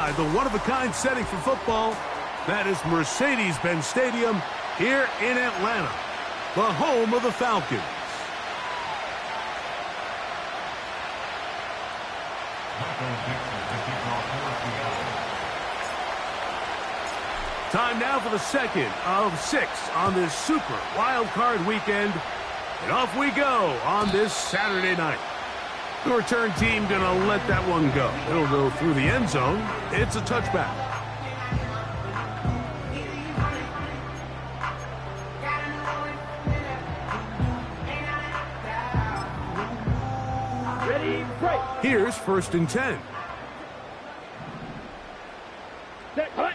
The one-of-a-kind setting for football, that is Mercedes-Benz Stadium here in Atlanta, the home of the Falcons. Time now for the second of 6 on this Super Wild Card weekend. And off we go on this Saturday night. The return team going to let that one go. It'll go through the end zone. It's a touchback. Ready, break. Here's 1st and 10. Set, hut.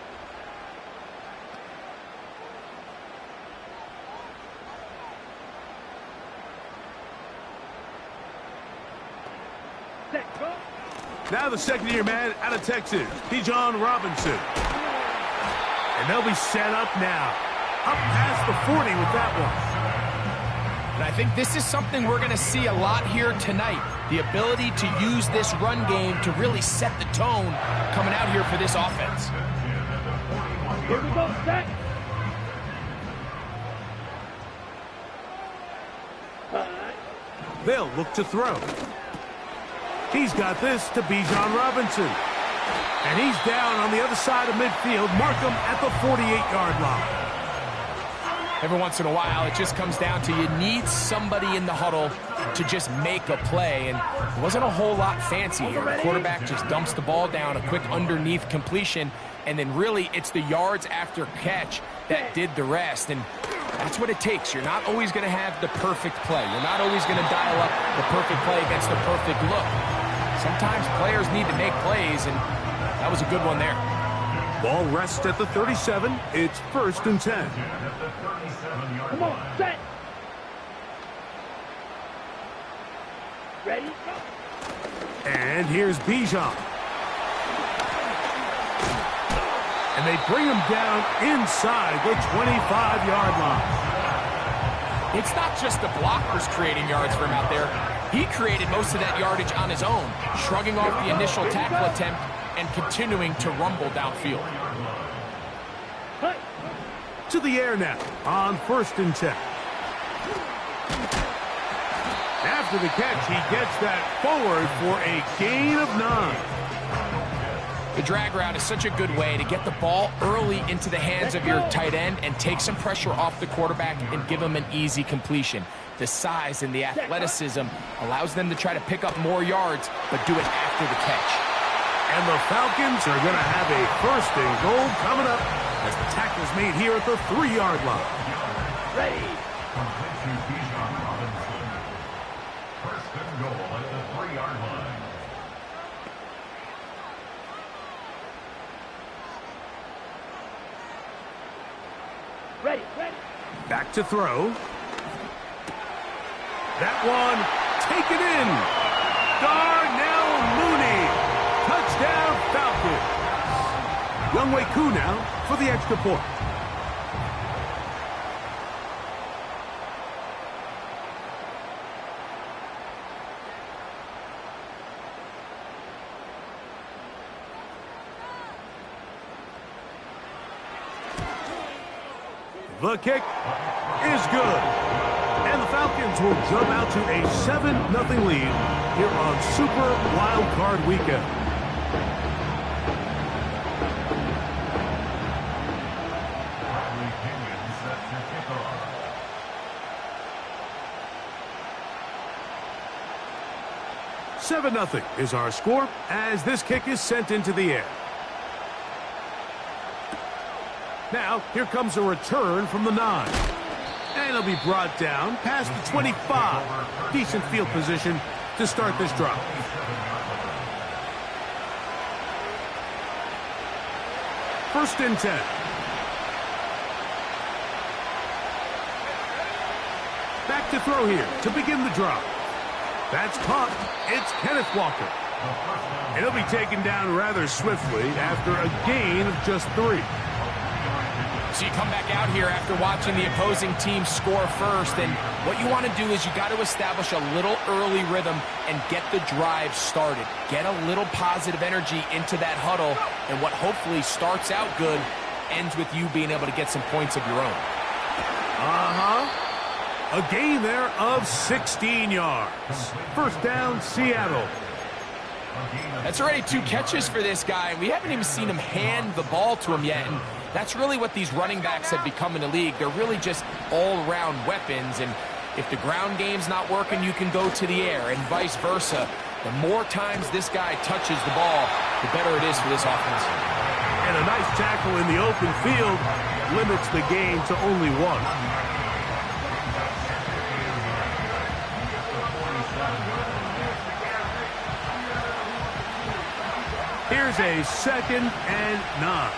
Now the second-year man out of Texas, Bijan Robinson. And they'll be set up now. Up past the 40 with that one. And I think this is something we're going to see a lot here tonight. The ability to use this run game to really set the tone coming out here for this offense. Here we go, set. They'll look to throw. He's got this to Bijan Robinson. And he's down on the other side of midfield. Mark him at the 48-yard line. Every once in a while, it just comes down to you need somebody in the huddle to just make a play. And it wasn't a whole lot fancy here. The quarterback just dumps the ball down, a quick underneath completion. And then really, it's the yards after catch that did the rest. And that's what it takes. You're not always going to have the perfect play. You're not always going to dial up the perfect play against the perfect look. Sometimes players need to make plays, and that was a good one there. Ball rests at the 37. It's 1st and 10. Come on, set. Ready, go. And here's Bijan. And they bring him down inside the 25-yard line. It's not just the blockers creating yards for him out there. He created most of that yardage on his own, shrugging off the initial tackle attempt and continuing to rumble downfield. To the air now on 1st and 10. After the catch, he gets that forward for a gain of 9. The drag route is such a good way to get the ball early into the hands of your tight end and take some pressure off the quarterback and give him an easy completion. The size and the athleticism allows them to try to pick up more yards, but do it after the catch. And the Falcons are going to have a 1st and goal coming up as the tackle's made here at the 3-yard line. Ready. Ready, ready. Back to throw. That one taken in. Darnell Mooney. Touchdown Falcons. Younghoe Koo now for the extra point. The kick is good. And the Falcons will jump out to a 7-0 lead here on Super Wild Card Weekend. $7-0 is our score as this kick is sent into the air. Now, here comes a return from the 9. And it'll be brought down past the 25. Decent field position to start this drive. First and 10. Back to throw here to begin the drive. That's caught. It's Kenneth Walker. And he'll be taken down rather swiftly after a gain of just 3. So you come back out here after watching the opposing team score first, and what you want to do is you got to establish a little early rhythm and get the drive started. Get a little positive energy into that huddle, and what hopefully starts out good ends with you being able to get some points of your own. A gain there of 16 yards. First down, Seattle. That's already 2 catches for this guy. We haven't even seen him hand the ball to him yet, and that's really what these running backs have become in the league. They're really just all-around weapons, and if the ground game's not working, you can go to the air, and vice versa. The more times this guy touches the ball, the better it is for this offense. And a nice tackle in the open field limits the gain to only 1. Here's a 2nd and 9.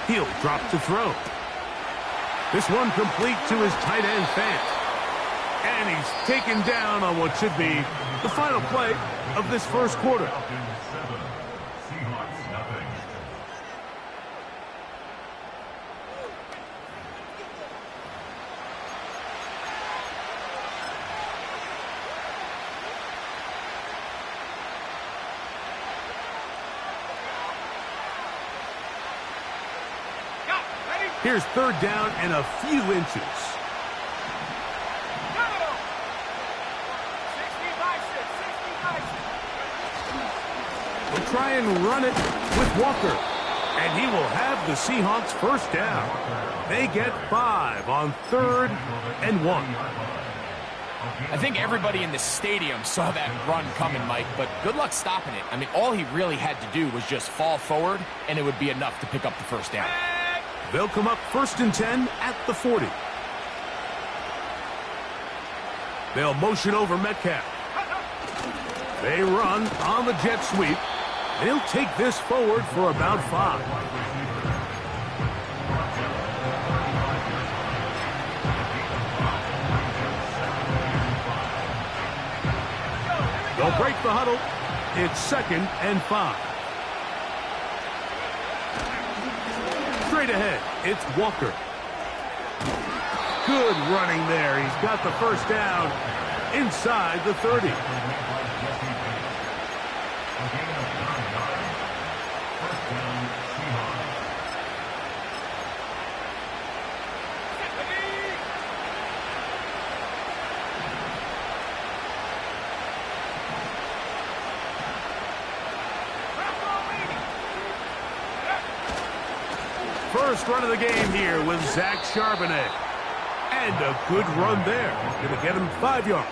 He'll drop to throw. This one complete to his tight end, Fant. And he's taken down on what should be the final play of this first quarter. Here's 3rd down and a few inches. We'll try and run it with Walker. And he will have the Seahawks first down. They get 5 on 3rd and 1. I think everybody in the stadium saw that run coming, Mike, but good luck stopping it. I mean, all he really had to do was just fall forward, and it would be enough to pick up the first down. They'll come up 1st and 10 at the 40. They'll motion over Metcalf. They run on the jet sweep. They'll take this forward for about 5. They'll break the huddle. It's 2nd and 5. Straight ahead, it's Walker. Good running there. He's got the first down inside the 30. First run of the game here with Zach Charbonnet. And a good run there. Going to get him 5 yards.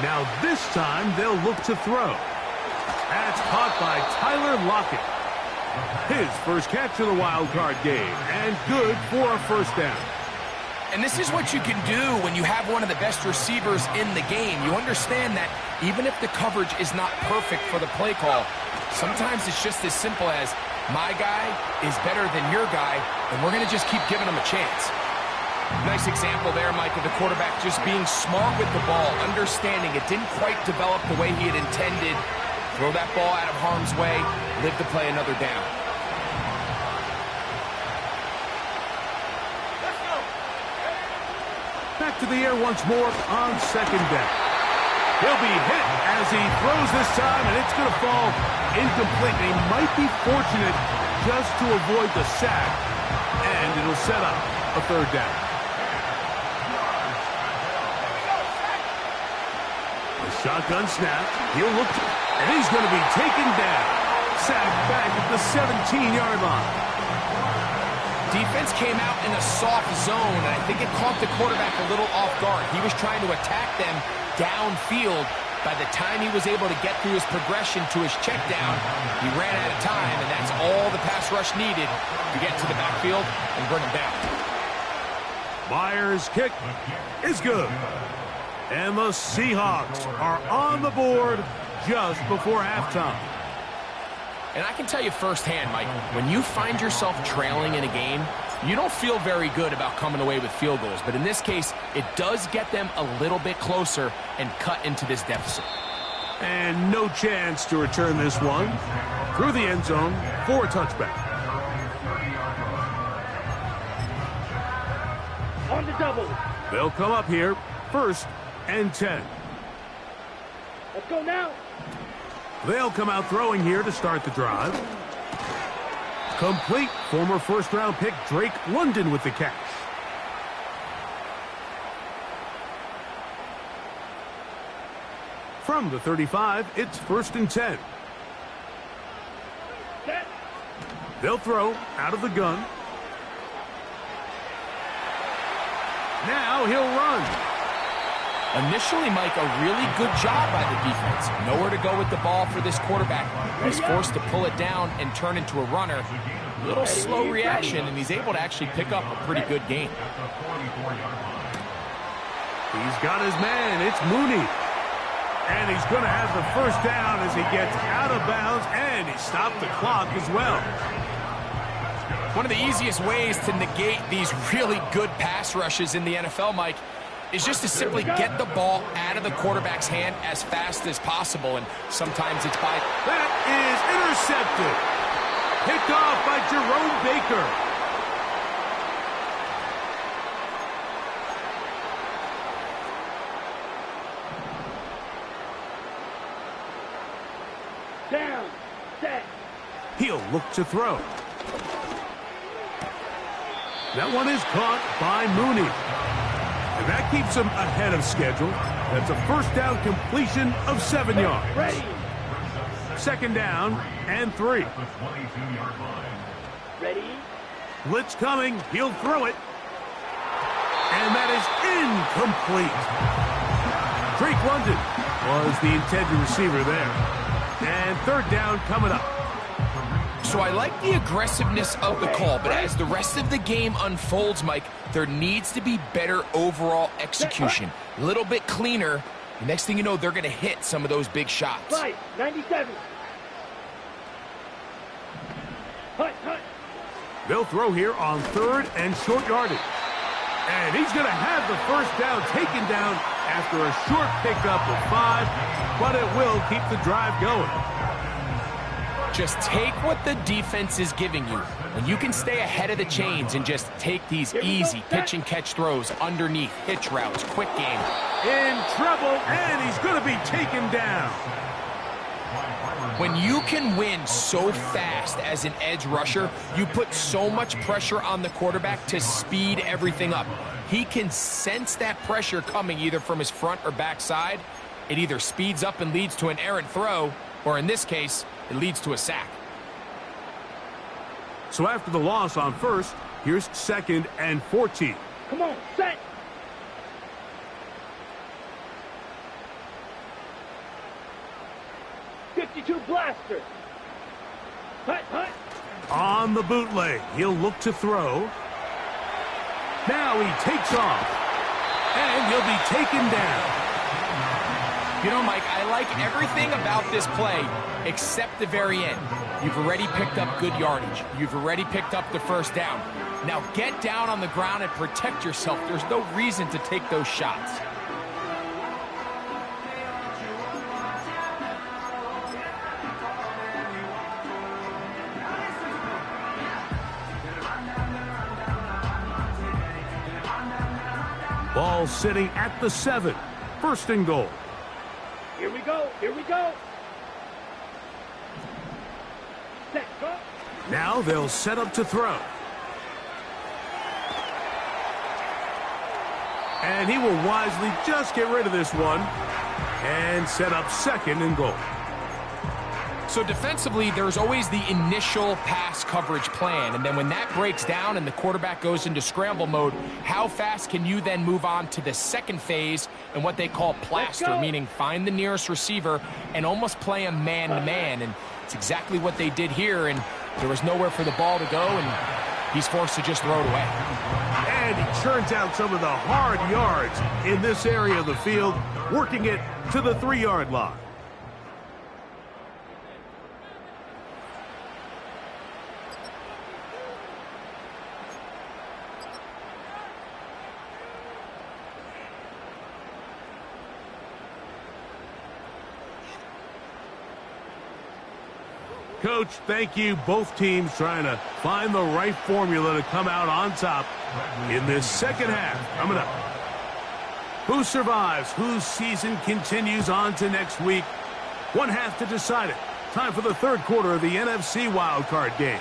Now this time they'll look to throw. That's caught by Tyler Lockett. His first catch of the wild card game. And good for a first down. And this is what you can do when you have one of the best receivers in the game. You understand that even if the coverage is not perfect for the play call, sometimes it's just as simple as, my guy is better than your guy, and we're going to just keep giving him a chance. Nice example there, Mike, of the quarterback just being smart with the ball, understanding it didn't quite develop the way he had intended. Throw that ball out of harm's way, live to play another down. Back to the air once more on 2nd down. He'll be hit as he throws this time, and it's going to fall incomplete. He might be fortunate just to avoid the sack, and it'll set up a 3rd down. The shotgun snap. He'll look, and he's going to be taken down. Sacked back at the 17-yard line. Defense came out in a soft zone, and I think it caught the quarterback a little off guard. He was trying to attack them downfield. By the time he was able to get through his progression to his check down, he ran out of time, and that's all the pass rush needed to get to the backfield and bring him down. Myers' kick is good. And the Seahawks are on the board just before halftime. And I can tell you firsthand, Mike, when you find yourself trailing in a game, You don't feel very good about coming away with field goals, but in this case, it does get them a little bit closer and cut into this deficit. And no chance to return this one through the end zone for a touchback. On the double. They'll come up here, 1st and 10. Let's go now. They'll come out throwing here to start the drive. Complete. Former first-round pick Drake London with the catch. From the 35, it's 1st and 10. Set. They'll throw out of the gun. Now he'll run. Initially, Mike, a really good job by the defense. Nowhere to go with the ball for this quarterback. He's forced to pull it down and turn into a runner. Little slow reaction, and he's able to actually pick up a pretty good gain. He's got his man. It's Mooney. And he's going to have the first down as he gets out of bounds, and he stopped the clock as well. One of the easiest ways to negate these really good pass rushes in the NFL, Mike, is just to simply get the ball out of the quarterback's hand as fast as possible, and sometimes it's by... That is intercepted. Picked off by Jerome Baker. Down. Set. He'll look to throw. That one is caught by Mooney. And that keeps him ahead of schedule. That's a first down completion of 7 yards. Ready. 2nd down and 3. Ready. Blitz coming. He'll throw it. And that is incomplete. Drake London was the intended receiver there. And 3rd down coming up. So I like the aggressiveness of the call, but as the rest of the game unfolds, Mike, there needs to be better overall execution. A little bit cleaner. The next thing you know, they're going to hit some of those big shots. Right. 97. Hut, hut. They'll throw here on 3rd and short yardage. And he's going to have the first down taken down after a short pickup of 5, but it will keep the drive going. Just take what the defense is giving you, and you can stay ahead of the chains and just take these easy pitch and catch throws underneath, hitch routes, quick game. In trouble, and he's going to be taken down. When you can win so fast as an edge rusher, you put so much pressure on the quarterback to speed everything up. He can sense that pressure coming either from his front or back side. It either speeds up and leads to an errant throw, or in this case, it leads to a sack. So after the loss on 1st, here's 2nd and 14. Come on. Set. .52 blaster. Hut, hut. On the bootleg, he'll look to throw. Now he takes off, and he'll be taken down. You know, Mike, I like everything about this play except the very end. You've already picked up good yardage. You've already picked up the first down. Now get down on the ground and protect yourself. There's no reason to take those shots. Ball sitting at the 7. 1st and goal. Here we go. Here we go. Set. Go. Now they'll set up to throw. And he will wisely just get rid of this one and set up 2nd and goal. So defensively, there's always the initial pass coverage plan, and then when that breaks down and the quarterback goes into scramble mode, how fast can you then move on to the second phase and what they call plaster, meaning find the nearest receiver and almost play a man-to-man, and it's exactly what they did here, and there was nowhere for the ball to go, and he's forced to just throw it away. And he churns out some of the hard yards in this area of the field, working it to the 3-yard line. Coach, thank you. Both teams trying to find the right formula to come out on top in this second half. Coming up, who survives? Whose season continues on to next week? One half to decide it. Time for the third quarter of the NFC wildcard game.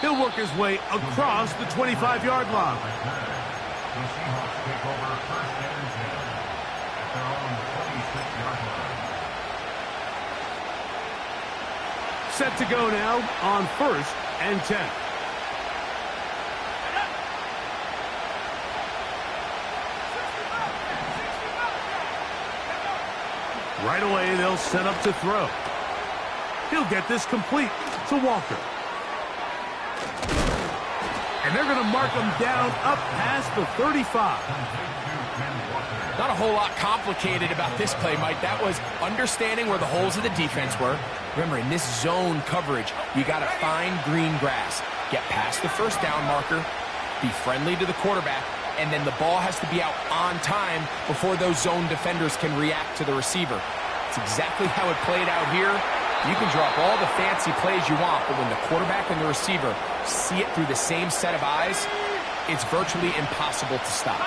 He'll work his way across the 25-yard line. The Seahawks take over first and 10 at their own 26-yard line. Set to go now on first and 10. Right away, they'll set up to throw. He'll get this complete to Walker. And they're going to mark him down up past the 35. Not a whole lot complicated about this play, Mike. That was understanding where the holes of the defense were. Remember, in this zone coverage, you got to find green grass. Get past the first down marker, be friendly to the quarterback, and then the ball has to be out on time before those zone defenders can react to the receiver. It's exactly how it played out here. You can drop all the fancy plays you want, but when the quarterback and the receiver see it through the same set of eyes, it's virtually impossible to stop.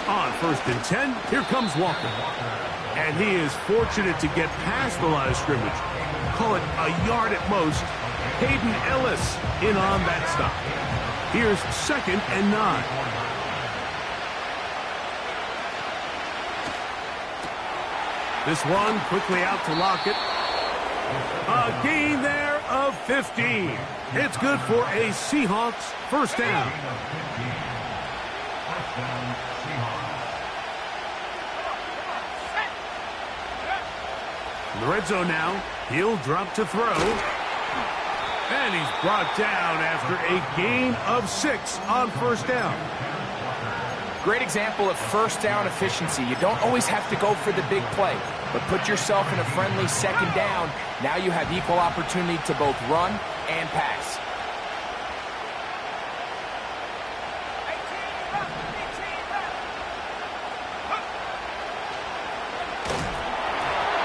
On first and 10, here comes Walker. And he is fortunate to get past the line of scrimmage. Call it a yard at most. Hayden Ellis in on that stop. Here's second and 9. This one quickly out to Lockett. A gain there of 15. It's good for a Seahawks first down. In the red zone now, he'll drop to throw. And he's brought down after a gain of 6 on first down. Great example of first down efficiency. You don't always have to go for the big play, but put yourself in a friendly second down. Now you have equal opportunity to both run and pass.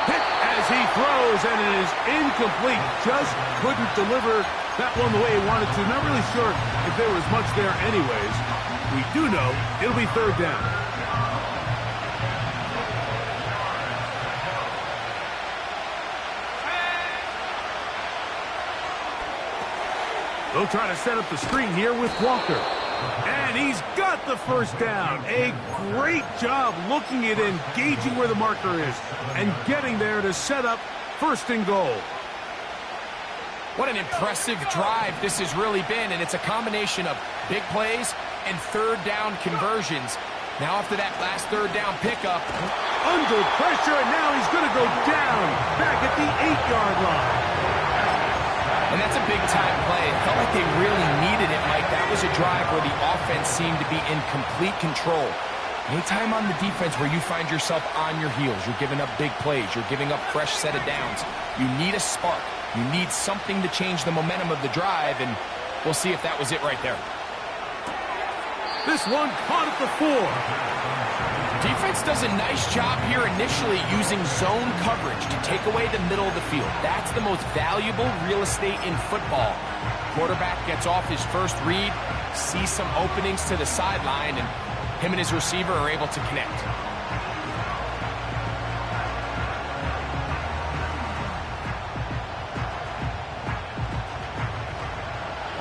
Hit as he throws, and it is incomplete. Just couldn't deliver that one the way he wanted to. Not really sure if there was much there anyways. We do know it'll be third down. They'll try to set up the screen here with Walker. And he's got the first down. A great job looking at engaging where the marker is and getting there to set up first and goal. What an impressive drive this has really been, and it's a combination of big plays and third down conversions. Now after that last third down pickup. Under pressure, and now he's going to go down back at the 8-yard line. And that's a big-time play. It felt like they really needed it, Mike. That was a drive where the offense seemed to be in complete control. Anytime on the defense where you find yourself on your heels, you're giving up big plays, you're giving up fresh set of downs, you need a spark. You need something to change the momentum of the drive, and we'll see if that was it right there. This one caught at the 4. Defense does a nice job here initially using zone coverage to take away the middle of the field. That's the most valuable real estate in football. Quarterback gets off his first read, sees some openings to the sideline, and him and his receiver are able to connect.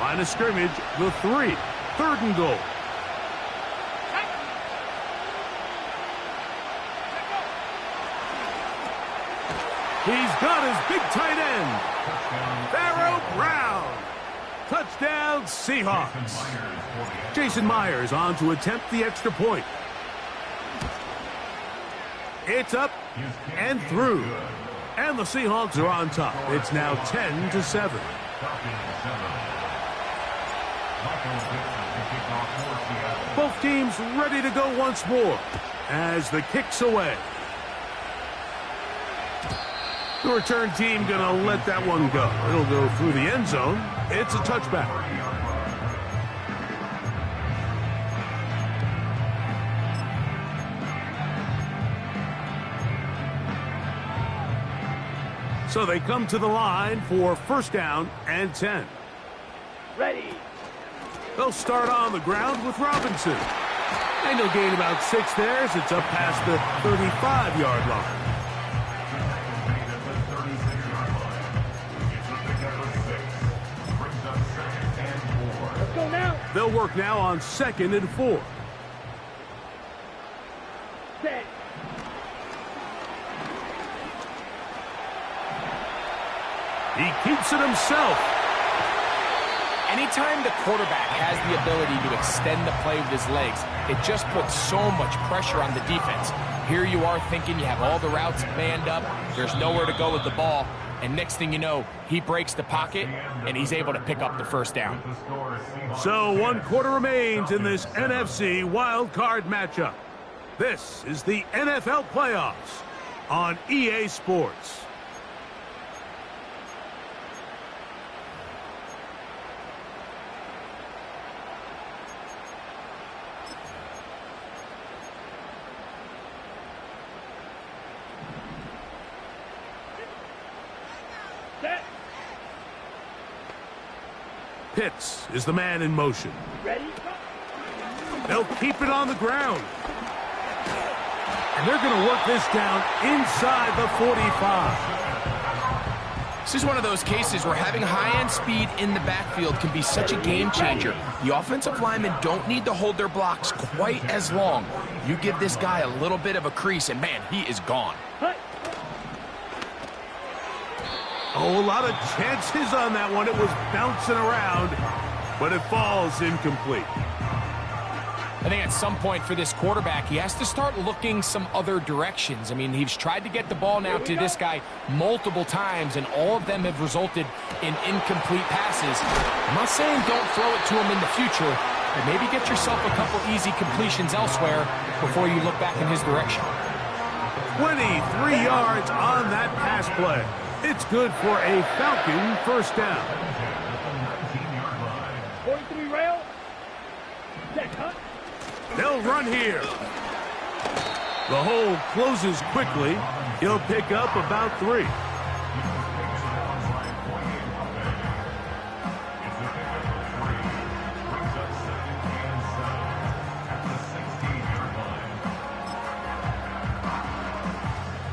Line of scrimmage, the 3. Third and goal. He's got his big tight end. Pharaoh Brown. Touchdown, Seahawks. Jason Myers on to attempt the extra point. It's up and through. And the Seahawks are on top. It's now 10-7. Both teams ready to go once more as the kick's away. The return team going to let that one go. It'll go through the end zone. It's a touchback. So they come to the line for first down and 10. Ready. They'll start on the ground with Robinson. And he'll gain about 6 there as it's up past the 35-yard line. Let's go now. They'll work now on 2nd and 4. Set. He keeps it himself. Anytime the quarterback has the ability to extend the play with his legs, it just puts so much pressure on the defense. Here you are thinking you have all the routes manned up, there's nowhere to go with the ball, and next thing you know, he breaks the pocket, and he's able to pick up the first down. So 1 quarter remains in this NFC wild card matchup. This is the NFL playoffs on EA Sports. Set. Pitts is the man in motion. Ready. They'll keep it on the ground. And they're going to work this down inside the 45. This is one of those cases where having high-end speed in the backfield can be such a game changer. The offensive linemen don't need to hold their blocks quite as long. You give this guy a little bit of a crease, and man, he is gone. Hut. Oh, a lot of chances on that one. It was bouncing around, but it falls incomplete. I think at some point for this quarterback, he has to start looking some other directions. I mean, he's tried to get the ball now to this guy multiple times, and all of them have resulted in incomplete passes. I'm not saying don't throw it to him in the future, but maybe get yourself a couple easy completions elsewhere before you look back in his direction. 23 yards on that pass play. It's good for a Falcon first down. 43 rail. Set. Hut. They'll run here. The hole closes quickly. He'll pick up about 3.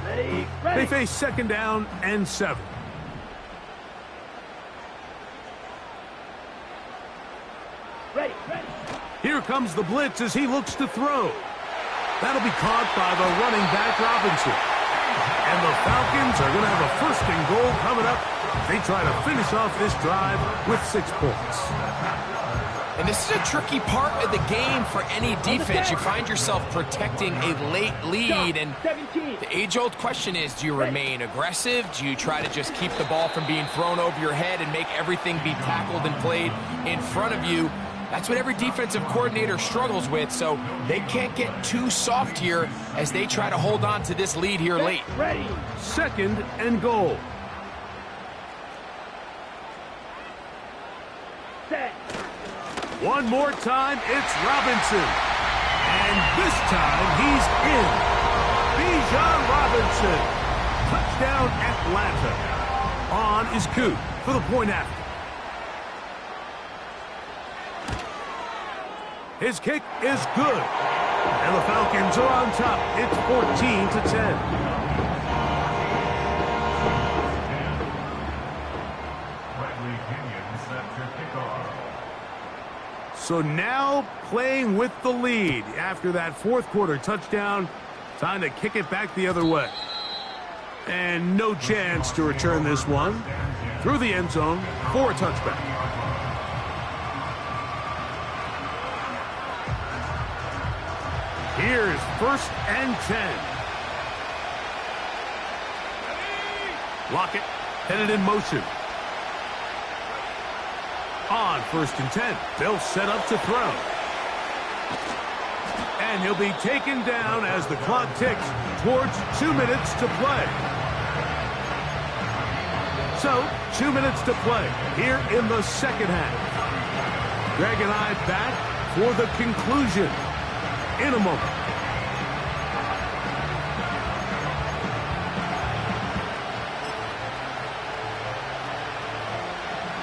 Ready. They Ready. face 2nd down and 7. Ready. Ready. Here comes the blitz as he looks to throw. That'll be caught by the running back, Robinson. And the Falcons are going to have a 1st and goal coming up. They try to finish off this drive with 6 points. And this is a tricky part of the game for any defense. You find yourself protecting a late lead, and 17. the age-old question is, do you remain aggressive? Do you try to just keep the ball from being thrown over your head and make everything be tackled and played in front of you? That's what every defensive coordinator struggles with, so they can't get too soft here as they try to hold on to this lead here late. Ready. 2nd and goal. Set. One more time, it's Robinson. And this time, he's in. Bijan Robinson. Touchdown, Atlanta. On is Coot for the point after. His kick is good. And the Falcons are on top. It's 14-10. Bradley Kenyon set to kickoff. So now playing with the lead after that 4th quarter touchdown. Time to kick it back the other way. And no chance to return this one through the end zone for a touchback. Here's 1st and 10. Lockett headed in motion. On 1st and 10, they'll set up to throw. And he'll be taken down as the clock ticks towards 2 minutes to play. So, 2 minutes to play here in the 2nd half. Greg and I back for the conclusion in a moment.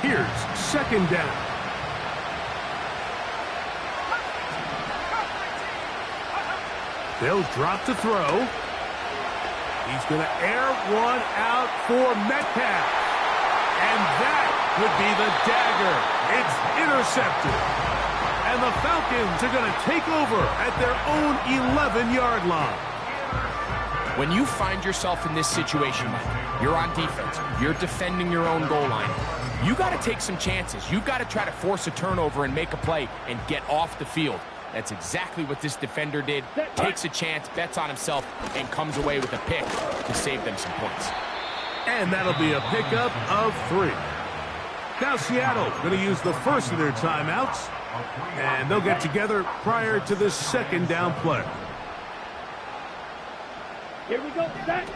Here's second down. They'll drop to throw. He's going to air one out for Metcalf. And that would be the dagger. It's intercepted. And the Falcons are going to take over at their own 11-yard line. When you find yourself in this situation, Mike, you're on defense, you're defending your own goal line, you got to take some chances. You've got to try to force a turnover and make a play and get off the field. That's exactly what this defender did. Takes a chance, bets on himself, and comes away with a pick to save them some points. And that'll be a pickup of 3. Now Seattle going to use the first of their timeouts, and they'll get together prior to the second down play. Here we go, set.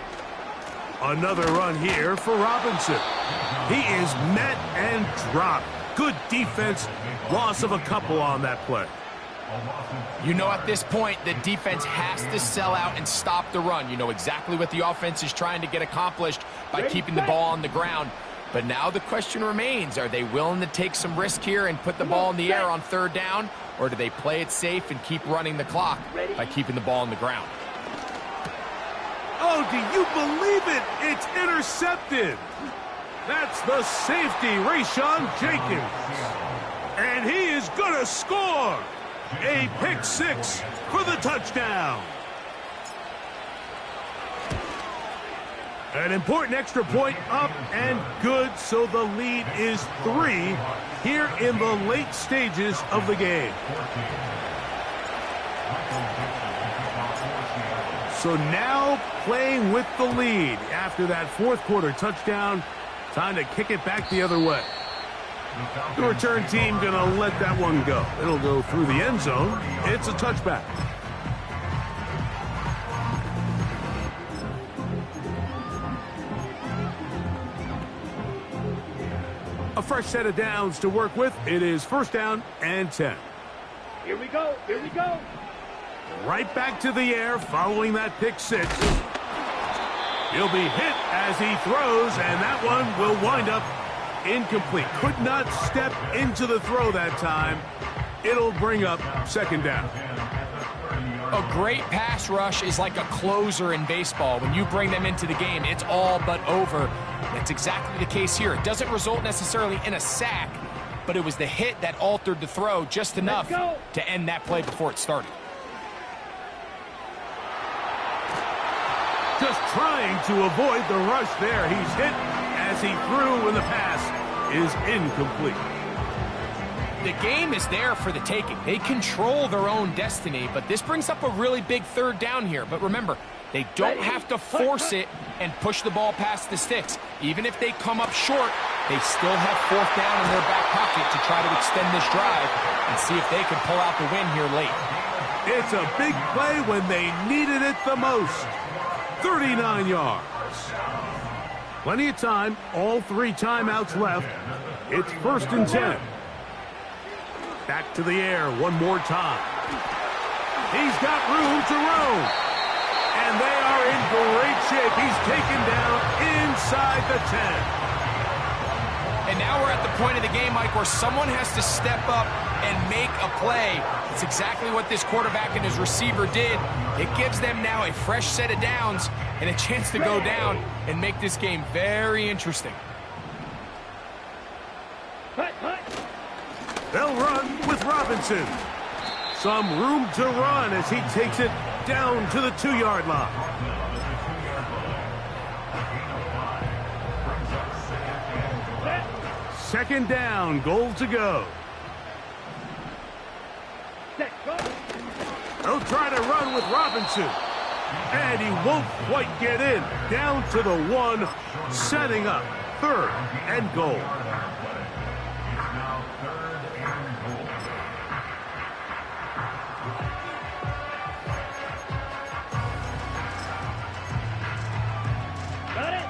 Another run here for Robinson. He is met and dropped. Good defense. Loss of a couple on that play. You know, at this point, the defense has to sell out and stop the run. You know exactly what the offense is trying to get accomplished by keeping the ball on the ground. But now the question remains, are they willing to take some risk here and put the ball in the air on third down? Or do they play it safe and keep running the clock by keeping the ball on the ground? Oh, do you believe it? It's intercepted. That's the safety, Rayshawn Jenkins. And he is going to score. A pick 6 for the touchdown. An important extra point up and good, so the lead is 3 here in the late stages of the game. So now playing with the lead after that fourth quarter touchdown. Time to kick it back the other way. The return team going to let that one go. It'll go through the end zone. It's a touchback. A fresh set of downs to work with. It is first down and 10. Here we go, here we go. Right back to the air following that pick 6. He'll be hit as he throws, and that one will wind up incomplete. Could not step into the throw that time. It'll bring up second down. A great pass rush is like a closer in baseball. When you bring them into the game, it's all but over. That's exactly the case here. It doesn't result necessarily in a sack, but it was the hit that altered the throw just enough to end that play before it started. Just trying to avoid the rush there. He's hit as he threw when the pass is incomplete. The game is there for the taking. They control their own destiny, but this brings up a really big third down here. But remember, they don't have to force it and push the ball past the sticks. Even if they come up short, they still have fourth down in their back pocket to try to extend this drive and see if they can pull out the win here late. It's a big play when they needed it the most. 39 yards. Plenty of time. All 3 timeouts left. It's first and 10. Back to the air one more time. He's got room to roam. And they are in great shape. He's taken down inside the 10. And now we're at the point of the game, Mike, where someone has to step up and make a play. It's exactly what this quarterback and his receiver did. It gives them now a fresh set of downs and a chance to go down and make this game very interesting. They'll run with Robinson. Some room to run as he takes it down to the 2-yard line. Second down, goal to go. They'll try to run with Robinson. And he won't quite get in. Down to the 1, setting up third and goal. Got it.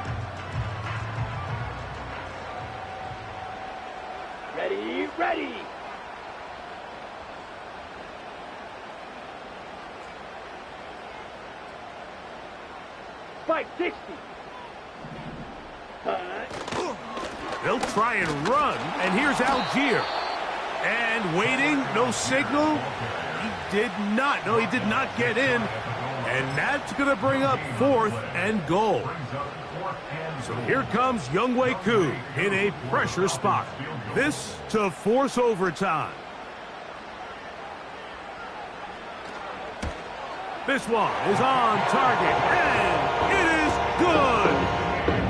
Ready, ready. Fight 60. They'll try and run, and here's Algier. And waiting, no signal. He did not. No, he did not get in. And that's going to bring up 4th and goal. So here comes Younghoe Koo in a pressure spot. This to force overtime. This one is on target, and it is good.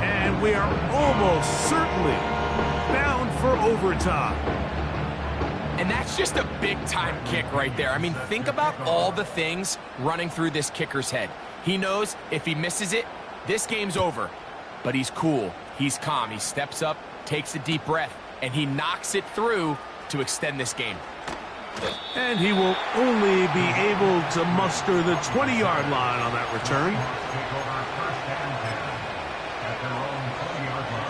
And we are almost certainly bound for overtime. And that's just a big-time kick right there. I mean, think about all the things running through this kicker's head. He knows if he misses it, this game's over. But he's cool. He's calm. He steps up, takes a deep breath, and he knocks it through to extend this game. And he will only be able to muster the 20-yard line on that return. Take over 1st and 10 at their own 20-yard line.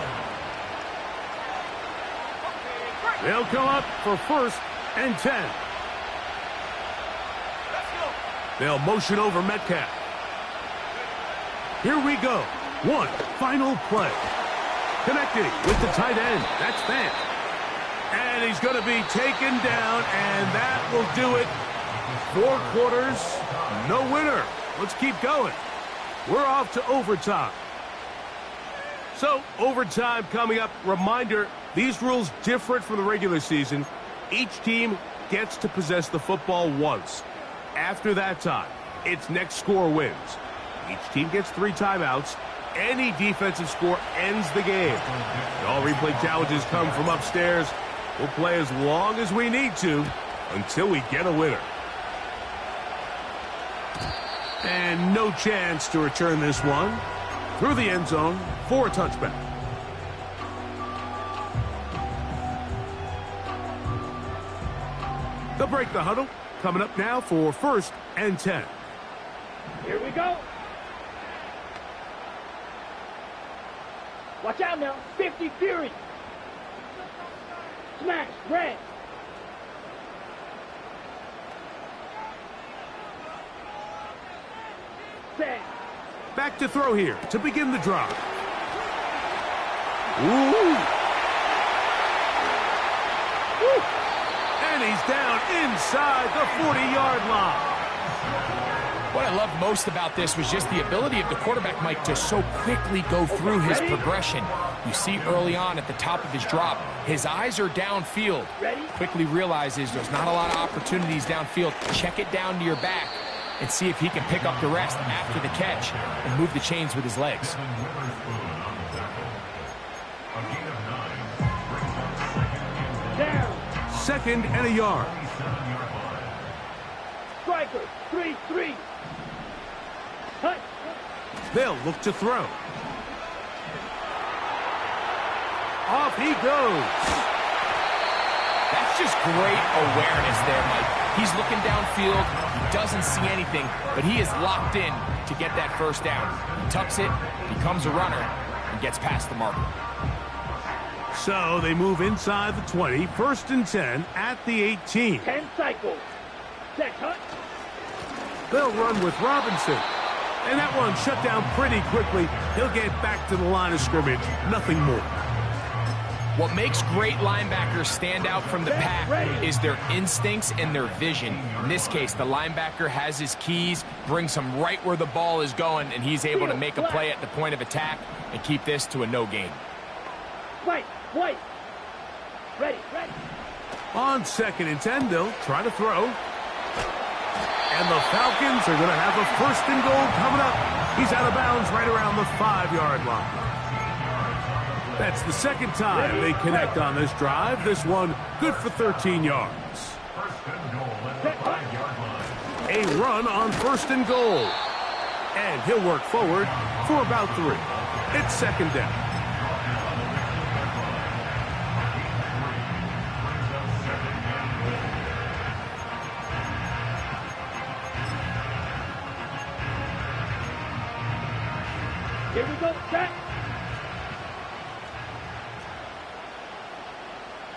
They'll come up for 1st and 10. They'll motion over Metcalf. Here we go. One final play. Connecting with the tight end. That's Fant. And he's going to be taken down, and that will do it. 4 quarters, no winner. Let's keep going. We're off to overtime. So, overtime coming up. Reminder, these rules different from the regular season. Each team gets to possess the football once. After that time, its next score wins. Each team gets 3 timeouts. Any defensive score ends the game. And all replay challenges come from upstairs. We'll play as long as we need to until we get a winner. And no chance to return this one through the end zone for a touchback. They'll break the huddle. Coming up now for 1st and 10. Here we go. Watch out now. 50 Fury. Smash. Red. Set. Back to throw here to begin the drive. Ooh. Woo. And he's down inside the 40-yard line. What I loved most about this was just the ability of the quarterback, Mike, to so quickly go through his progression. You see early on at the top of his drop, his eyes are downfield. Quickly realizes there's not a lot of opportunities downfield. Check it down to your back and see if he can pick up the rest after the catch and move the chains with his legs. Down. 2nd and a yard. Striker. 3-3. Hut. They'll look to throw. Off he goes. That's just great awareness there, Mike. He's looking downfield. He doesn't see anything, but he is locked in to get that first down. He tucks it, becomes a runner, and gets past the marker. So they move inside the 20, 1st and 10 at the 18. 10 cycles. Set. Hut. They'll run with Robinson. And that one shut down pretty quickly. He'll get back to the line of scrimmage. Nothing more. What makes great linebackers stand out from the pack is their instincts and their vision. In this case, the linebacker has his keys, brings him right where the ball is going, and he's able to make a play at the point of attack and keep this to a no gain. White. Ready. On 2nd and 10, they'll try to throw. And the Falcons are going to have a 1st and goal coming up. He's out of bounds right around the 5-yard line. That's the 2nd time they connect on this drive. This one good for 13 yards. 1st and goal at the 5-yard line. A run on 1st and goal. And he'll work forward for about 3. It's 2nd down. Here we go. Set.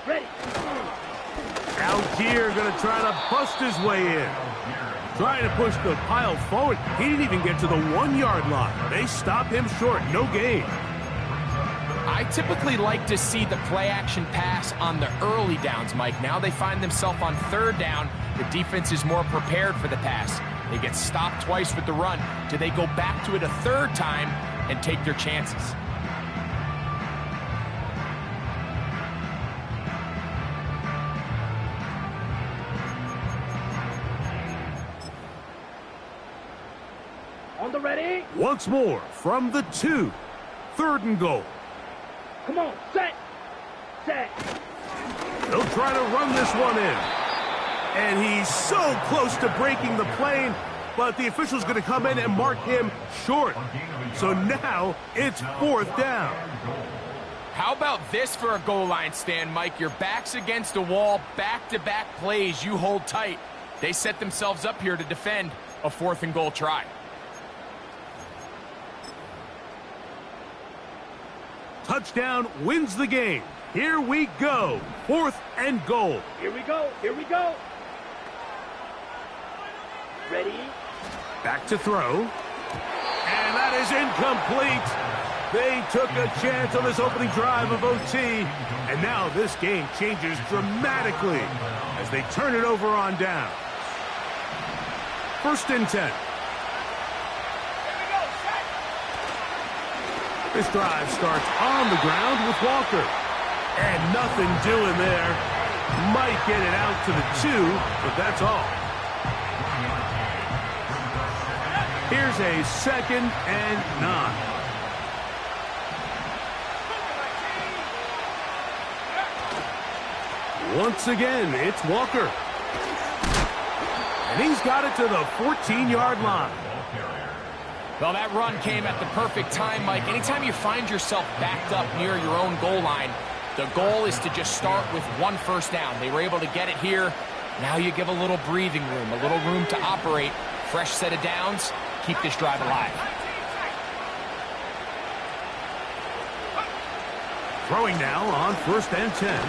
Ready. Algier going to try to bust his way in. Trying to push the pile forward. He didn't even get to the 1-yard line. They stop him short. No gain. I typically like to see the play-action pass on the early downs, Mike. Now they find themselves on third down. The defense is more prepared for the pass. They get stopped twice with the run. Do they go back to it a third time and take their chances? On the ready. Once more from the 2. 3rd and goal. Come on, set. Set. They'll try to run this one in. And he's so close to breaking the plane, but the official's going to come in and mark him short. So now it's 4th down. How about this for a goal line stand, Mike? Your back's against a wall, back-to-back plays, you hold tight. They set themselves up here to defend a 4th and goal try. Touchdown wins the game. Here we go. 4th and goal. Here we go. Here we go. Ready. Back to throw. And that is incomplete. They took a chance on this opening drive of OT. And now this game changes dramatically as they turn it over on down. 1st and 10. This drive starts on the ground with Walker. And nothing doing there. Might get it out to the 2, but that's all. Here's a 2nd and 9. Once again, it's Walker. And he's got it to the 14-yard line. Well, that run came at the perfect time, Mike. Anytime you find yourself backed up near your own goal line, the goal is to just start with 1 first down. They were able to get it here. Now you give a little breathing room, a little room to operate. Fresh set of downs, keep this drive alive. Throwing now on 1st and 10.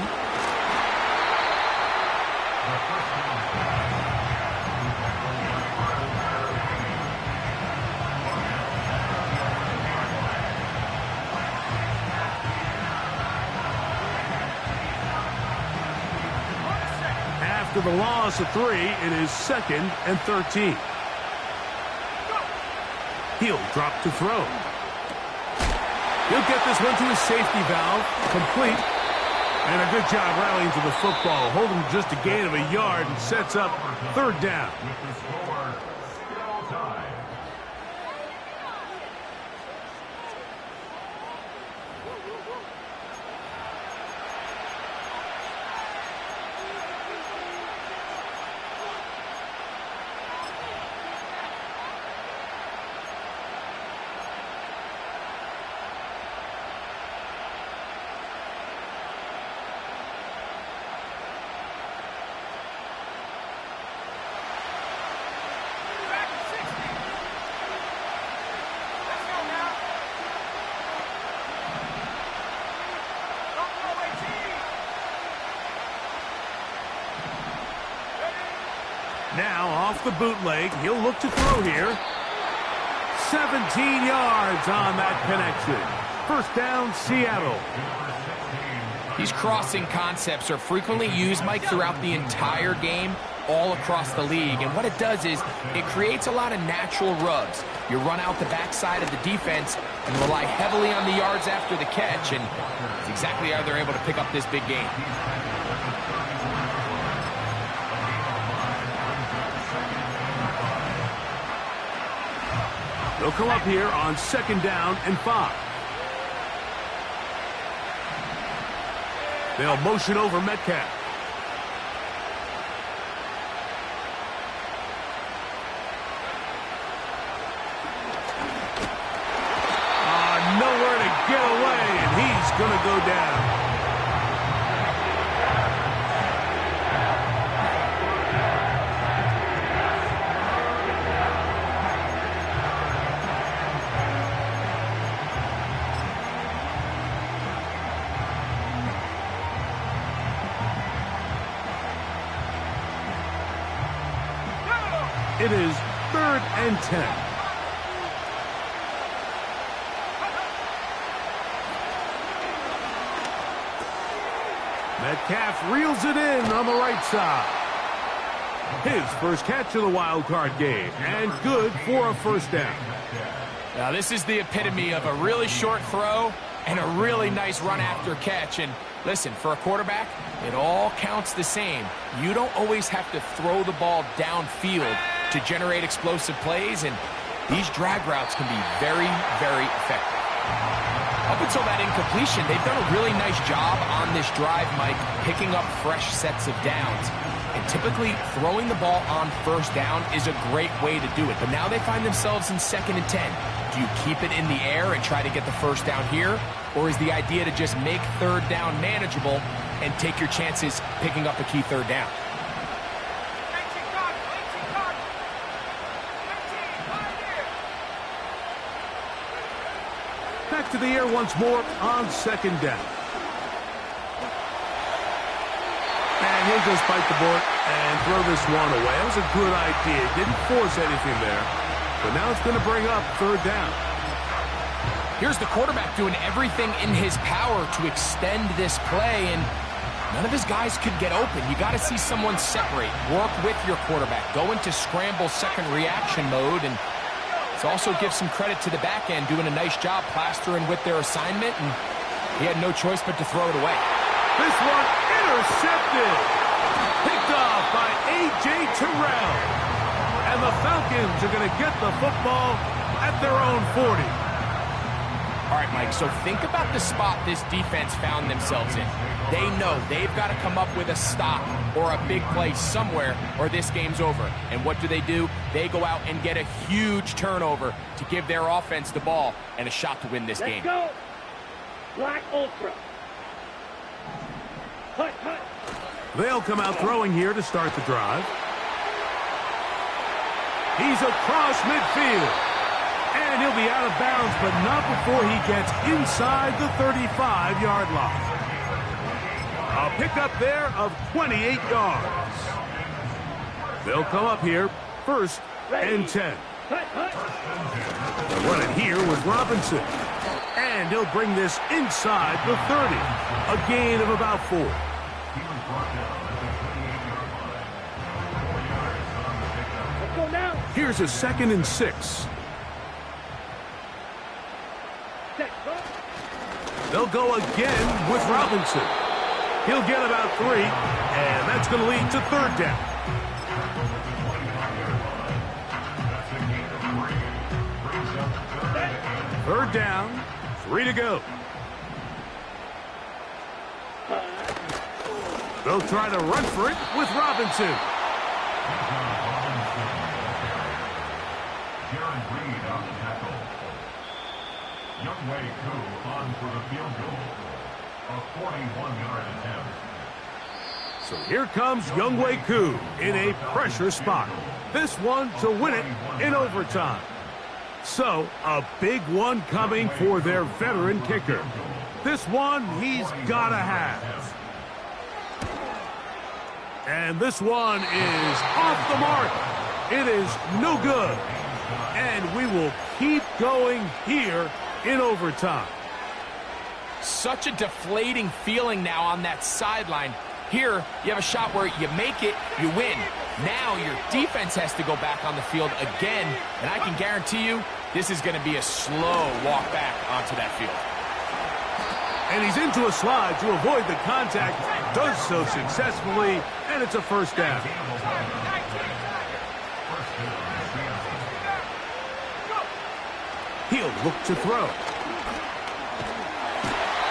After the loss of 3, it is 2nd and 13. He'll drop to throw. He'll get this one to his safety valve, complete. And a good job rallying to the football, holding just a gain of a yard and sets up 3rd down. Now off the bootleg, he'll look to throw here. 17 yards on that connection. 1st down, Seattle. These crossing concepts are frequently used, Mike, throughout the entire game, all across the league. And what it does is it creates a lot of natural rubs. You run out the backside of the defense and rely heavily on the yards after the catch. And it's exactly how they're able to pick up this big game. They'll come up here on 2nd down and 5. They'll motion over Metcalf. Nowhere to get away, and he's going to go down. It is 3rd and 10. Metcalf reels it in on the right side. His first catch of the wild card game, and good for a first down. Now, this is the epitome of a really short throw and a really nice run after catch. And listen, for a quarterback, it all counts the same. You don't always have to throw the ball downfield to generate explosive plays, and these drag routes can be very, very effective. Up until that incompletion, they've done a really nice job on this drive, Mike, picking up fresh sets of downs. And typically, throwing the ball on first down is a great way to do it. But now they find themselves in 2nd and 10. Do you keep it in the air and try to get the first down here? Or is the idea to just make 3rd down manageable and take your chances picking up a key 3rd down? Back to the air once more on 2nd down. And he'll just bite the bullet and throw this one away. That was a good idea. Didn't force anything there. But now it's going to bring up 3rd down. Here's the quarterback doing everything in his power to extend this play, and none of his guys could get open. You got to see someone separate, work with your quarterback, go into scramble second reaction mode, and it also gives some credit to the back end doing a nice job plastering with their assignment, and he had no choice but to throw it away. This one intercepted. Picked off by A.J. Terrell. And the Falcons are going to get the football at their own 40. All right, Mike, so think about the spot this defense found themselves in. They know they've got to come up with a stop or a big play somewhere or this game's over. And what do? They go out and get a huge turnover to give their offense the ball and a shot to win this game. Let's go. Black Ultra. Hut, hut. They'll come out throwing here to start the drive. He's across midfield. And he'll be out of bounds, but not before he gets inside the 35-yard line. A pickup there of 28 yards. They'll come up here, 1st and 10. Hut, hut. They'll run it here with Robinson. And he'll bring this inside the 30. A gain of about 4. Let's go now. Here's a 2nd and 6. Set, go. They'll go again with Robinson. He'll get about 3, and that's going to lead to 3rd down. Third down, 3 to go. They'll try to run for it with Robinson. Jared Reed on the tackle. Younghoe Koo on for the field goal. A 41-yard attempt. So here comes Younghoe Koo in a pressure spot. This one to win it in overtime. So, a big one coming for their veteran kicker. This one he's got to have. And this one is off the mark. It is no good. And we will keep going here in overtime. Such a deflating feeling now on that sideline. Here, you have a shot where you make it, you win. Now your defense has to go back on the field again, and I can guarantee you this is going to be a slow walk back onto that field. And he's into a slide to avoid the contact, does so successfully, and it's a first down. He'll look to throw.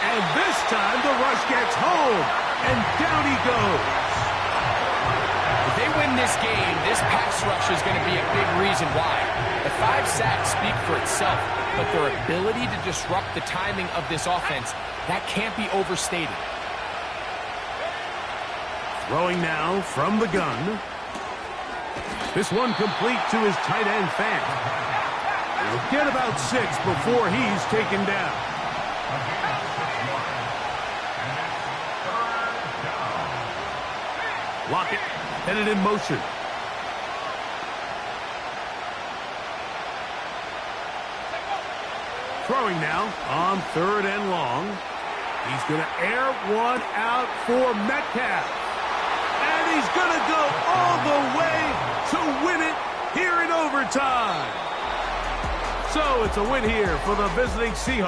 And this time the rush gets home, and down he goes. If they win this game, this pass rush is going to be a big reason why. The 5 sacks speak for itself, but their ability to disrupt the timing of this offense, that can't be overstated. Throwing now from the gun. This one complete to his tight end Fant. He'll get about 6 before he's taken down. Lockett headed in motion. Throwing now on 3rd and long. He's going to air one out for Metcalf. And he's going to go all the way to win it here in overtime. So it's a win here for the visiting Seahawks.